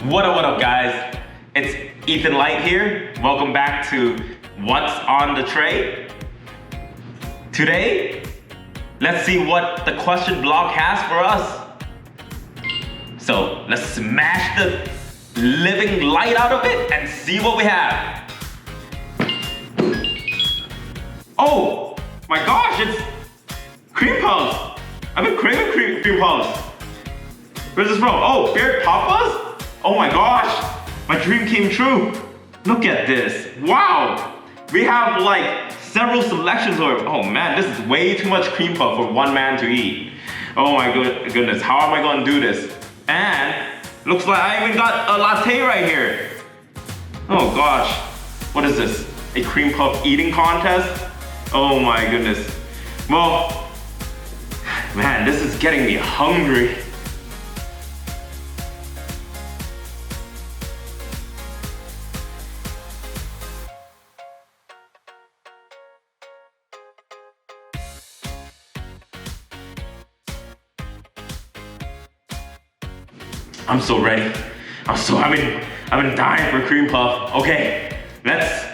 What up guys? It's Ethan Light here. Welcome back to What's on the Tray. Today, let's see what the question block has for us. So let's smash the living light out of it and see what we have. Oh my gosh, it's cream puffs. I've been craving cream puffs. Where's this from? Oh, Beard Papas? Oh my gosh, my dream came true. Look at this, wow. We have like several selections of, oh man, this is way too much cream puff for one man to eat. Oh my goodness, how am I gonna do this? And looks like I even got a latte right here. Oh gosh, what is this? A cream puff eating contest? Oh my goodness. Well, man, this is getting me hungry. I'm so ready. I've been dying for cream puff. Okay, let's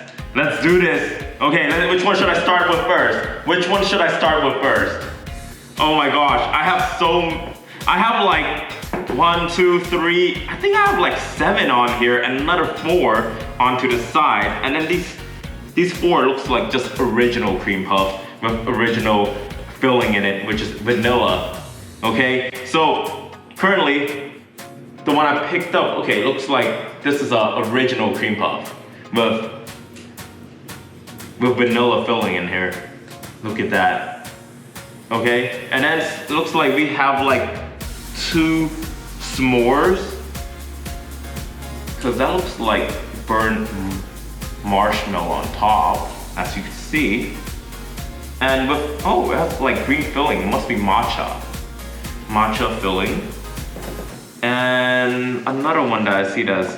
do this. Okay, which one should I start with first? Oh my gosh, I have like 1, 2, 3, I think I have like 7 on here and another 4 onto the side. And then these 4 looks like just original cream puff with original filling in it, which is vanilla. Okay, so currently, the one I picked up, okay, looks like this is a original cream puff with vanilla filling in here. Look at that. Okay, and then it looks like we have like 2 s'mores, because that looks like burnt marshmallow on top, as you can see. And with, oh, it has like green filling, it must be matcha filling. And another one that I see that's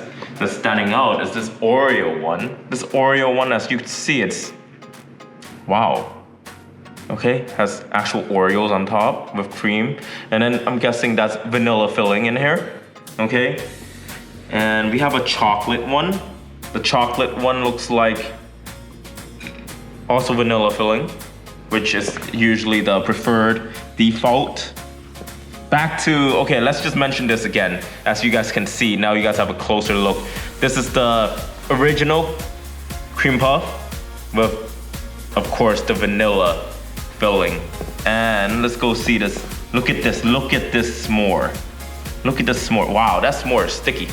standing out is this Oreo one. This Oreo one, as you can see, it's, wow. Okay, has actual Oreos on top with cream. And then I'm guessing that's vanilla filling in here, okay? And we have a chocolate one. The chocolate one looks like also vanilla filling, which is usually the preferred default. Back to, okay, let's just mention this again. As you guys can see, now you guys have a closer look. This is the original cream puff with, of course, the vanilla filling. And let's go see this. Look at this s'more. Look at this s'more. Wow, that s'more is sticky.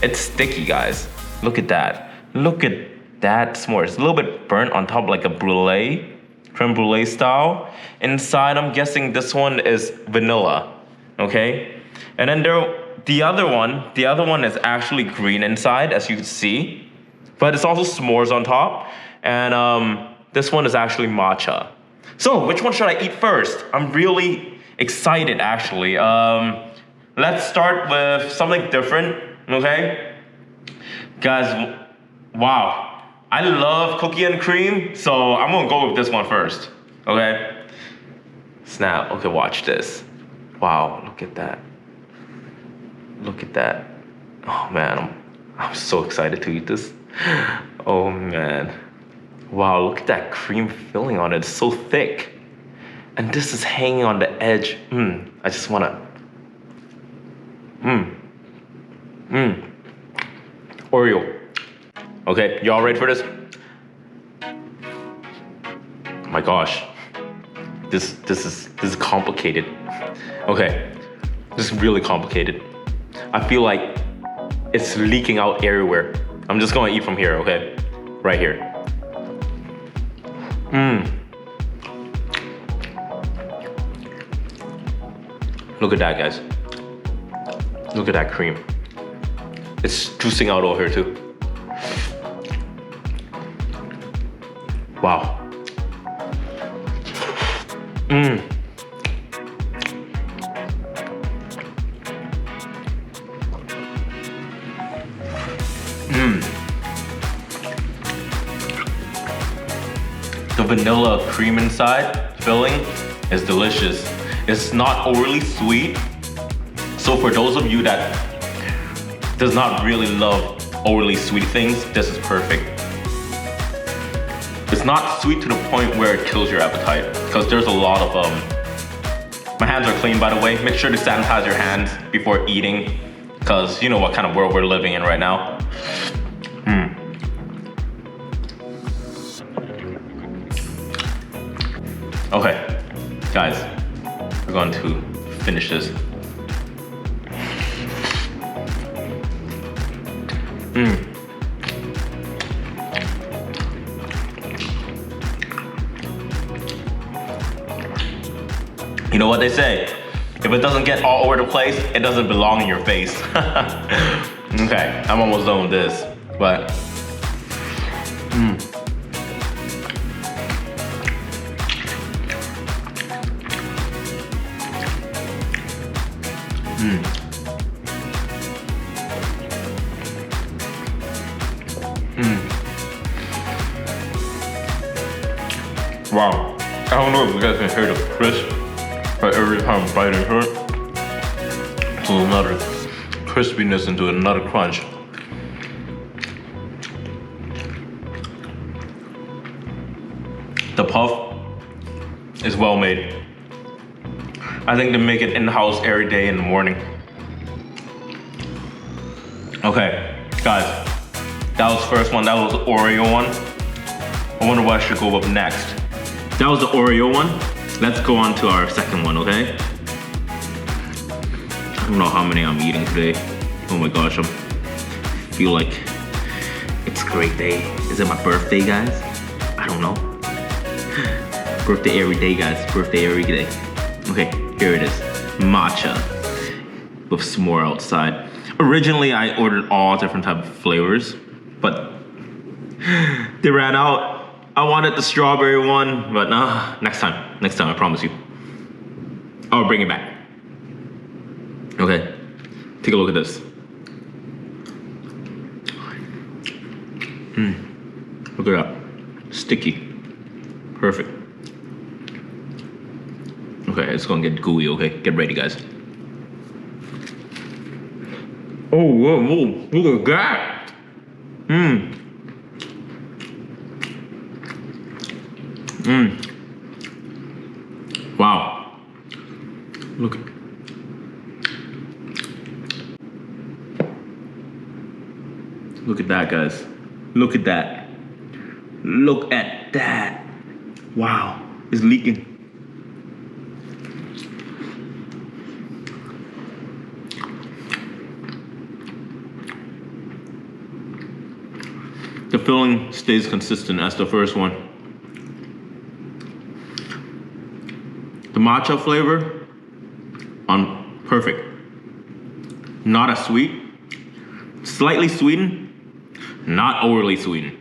It's sticky, guys. Look at that. Look at that s'more. It's a little bit burnt on top, like a brulee, creme brulee style. Inside, I'm guessing this one is vanilla. Okay, and then the other one is actually green inside, as you can see, but it's also s'mores on top, and this one is actually matcha. So which one should I eat first? I'm really excited, actually. Let's start with something different, okay? Guys, wow, I love cookie and cream, so I'm gonna go with this one first, okay? Snap, okay, watch this. Wow, look at that. Look at that. Oh man, I'm so excited to eat this. Oh man. Wow, look at that cream filling on it. It's so thick. And this is hanging on the edge. I just wanna. Oreo. Okay, y'all ready for this? Oh my gosh. This is complicated. Okay, this is really complicated. I feel like it's leaking out everywhere. I'm just gonna eat from here, okay? Right here. Look at that, guys. Look at that cream. It's juicing out over here too. Wow. The vanilla cream inside filling is delicious. It's not overly sweet. So for those of you that does not really love overly sweet things, this is perfect. It's not sweet to the point where it kills your appetite, because there's a lot of my hands are clean, by the way. Make sure to sanitize your hands before eating, because you know what kind of world we're living in right now. Okay, guys, we're going to finish this. You know what they say? If it doesn't get all over the place, it doesn't belong in your face. Okay, I'm almost done with this, but Wow, I don't know if you guys can hear the crisp, but every time I'm biting her, it's another crispiness into another crunch. The puff is well made. I think they make it in-house every day in the morning. Okay, guys, that was the first one. That was the Oreo one. I wonder what should go up next. That was the Oreo one. Let's go on to our second one, okay? I don't know how many I'm eating today. Oh my gosh, I feel like it's a great day. Is it my birthday, guys? I don't know. Birthday every day, guys. Birthday every day. Okay, here it is. Matcha with s'more outside. Originally, I ordered all different type of flavors, but they ran out. I wanted the strawberry one, but nah, next time, I promise you. I'll bring it back. Okay, take a look at this. Look at that, sticky, perfect. Okay, it's gonna get gooey, okay? Get ready, guys. Oh, whoa, whoa, look at that. Wow. Look at that, guys. Look at that. Look at that. Wow, it's leaking. The filling stays consistent as the first one. The matcha flavor on perfect. Not as sweet. Slightly sweetened, not overly sweetened.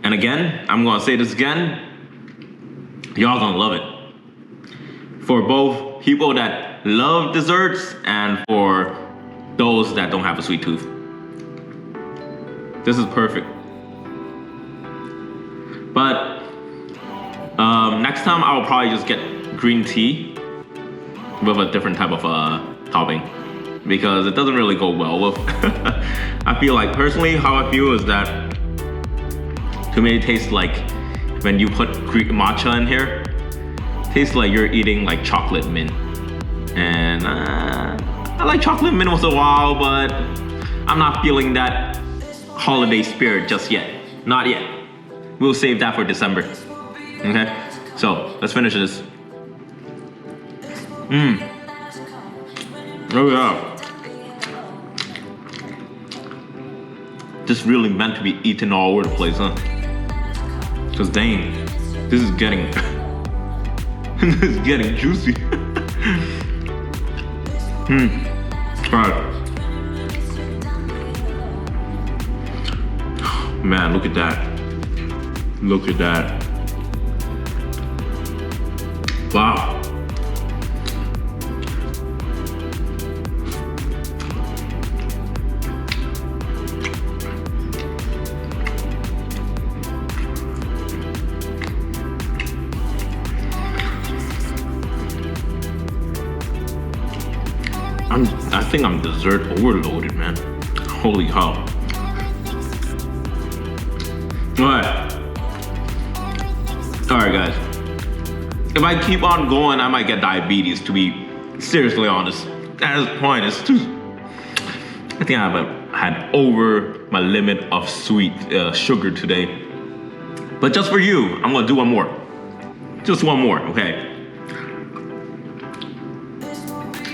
And again, I'm gonna say this again, y'all gonna love it. For both people that love desserts and for those that don't have a sweet tooth. This is perfect. But next time I'll probably just get green tea with a different type of topping, because it doesn't really go well with I feel like, personally, how I feel is that to me it tastes like when you put matcha in here, it tastes like you're eating like chocolate mint. And I like chocolate mint once in a while, but I'm not feeling that holiday spirit just yet. Not yet. We'll save that for December. Okay? So, let's finish this. Oh yeah. This really meant to be eaten all over the place, huh? Cause dang, this is getting this is getting juicy. Alright. Man, look at that. Look at that. Wow. I think I'm dessert overloaded, man. Holy cow. Alright guys. If I keep on going, I might get diabetes, to be seriously honest. At this point, it's too... I think I've had over my limit of sweet sugar today. But just for you, I'm gonna do one more. Just one more, okay?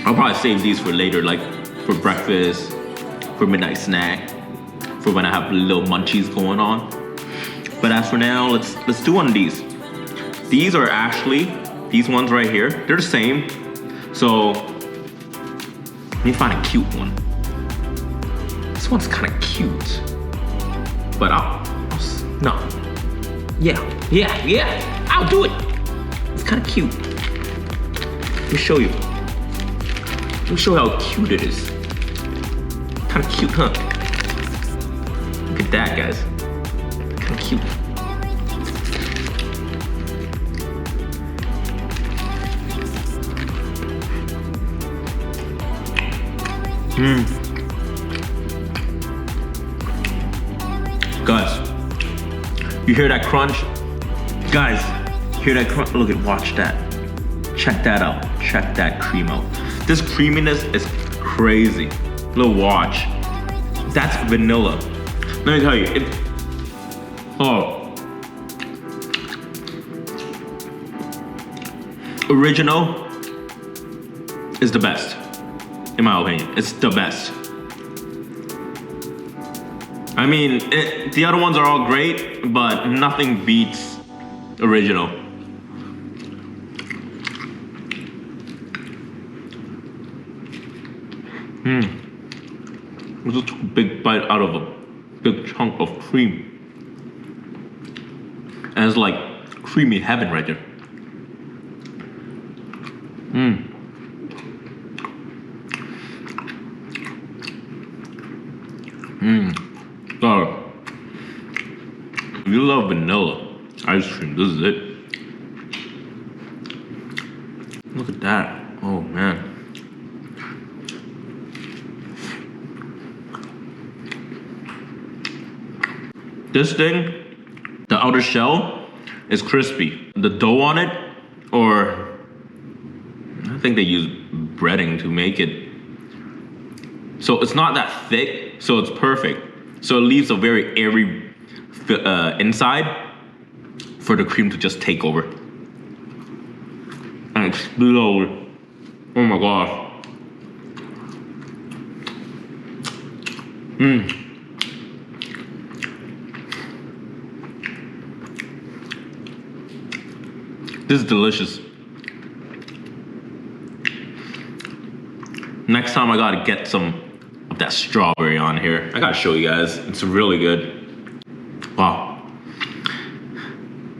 I'll probably save these for later, like for breakfast, for midnight snack, for when I have little munchies going on. But as for now, let's do one of these. These are actually, these ones right here, they're the same. So, let me find a cute one. This one's kind of cute. But no. Yeah, I'll do it. It's kind of cute. Let me show you. Let me show you how cute it is. Kind of cute, huh? Look at that, guys. Kind of cute. Guys, you hear that crunch? Guys, hear that crunch? Look at, watch that. Check that out. Check that cream out. This creaminess is crazy. Little watch. That's vanilla. Let me tell you, original is the best. In my opinion, it's the best. I mean, the other ones are all great, but nothing beats original. I just took a big bite out of a big chunk of cream. And it's like creamy heaven right there. So, if you love vanilla ice cream, this is it. Look at that. Oh man. This thing, the outer shell is crispy. The dough on it, or I think they use breading to make it. So it's not that thick, so it's perfect. So it leaves a very airy inside for the cream to just take over. And explode. Oh my gosh. This is delicious. Next time I gotta get some of that strawberry on here. I gotta show you guys. It's really good. Wow.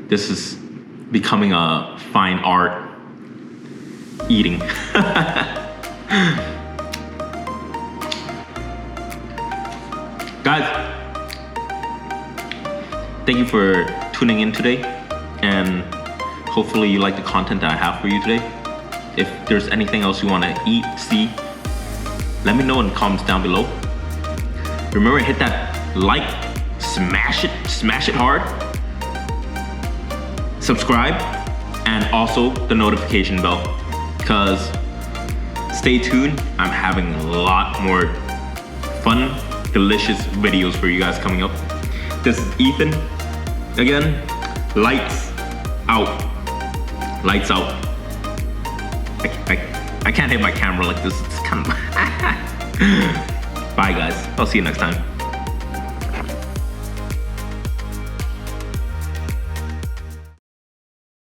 This is becoming a fine art eating. Guys, thank you for tuning in today, and hopefully you like the content that I have for you today. If there's anything else you want to eat, see, let me know in the comments down below. Remember, hit that like, smash it hard. Subscribe, and also the notification bell, because stay tuned. I'm having a lot more fun, delicious videos for you guys coming up. This is Ethan. Again, lights out. Lights out. I can't hit my camera like this. It's kind of... Bye guys. I'll see you next time.